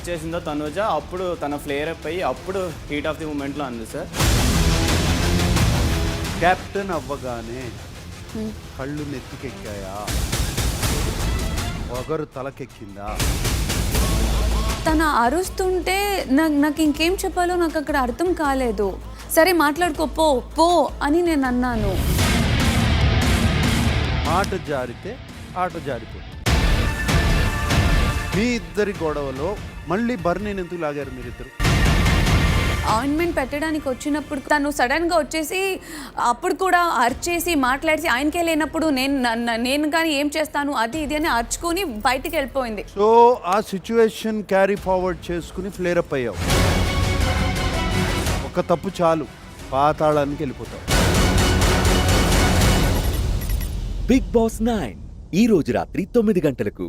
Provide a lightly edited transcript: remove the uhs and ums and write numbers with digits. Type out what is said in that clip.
చేసిందో తనుజ అప్పుడు తన ఫ్లేర్ అప్ అయ్యి అప్పుడు హీట్ ఆఫ్ ది మూమెంట్లో అంది సార్. కెప్టెన్ అవ్వగానే కళ్ళు నెత్తికెక్కాయా, ఒకరు తలకెక్కిందా? తన అరుస్తుంటే నాకు ఇంకేం చెప్పాలో నాకు అక్కడ అర్థం కాలేదు. సరే మాట్లాడుకో పో పో అని నేను అన్నాను. మాట జారితే ఆట జారిపోతుంది. మీ ఇద్దరి గొడవలో మళ్ళీ బర్నీని ఎందుకు లాగారు మీరిద్దరు? ఆయింట్మెంట్ పెట్టడానికి వచ్చినప్పుడు తను సడన్గా వచ్చేసి అప్పుడు కూడా అరిచేసి మాట్లాడేసి ఆయనకే లేనప్పుడు నేను కానీ ఏం చేస్తాను అది ఇది అని అరుచుకొని బయటికి వెళ్ళిపోయింది. సో ఆ సిచ్యువేషన్ క్యారీ ఫార్వర్డ్ చేసుకుని ఫ్లేర్ అప్ అయ్యావు. ఒక తప్పు చాలు, పాతాళానికి వెళ్ళిపోతావు. బిగ్ బాస్ 9 ఈ రోజు రాత్రి 9 గంటలకు.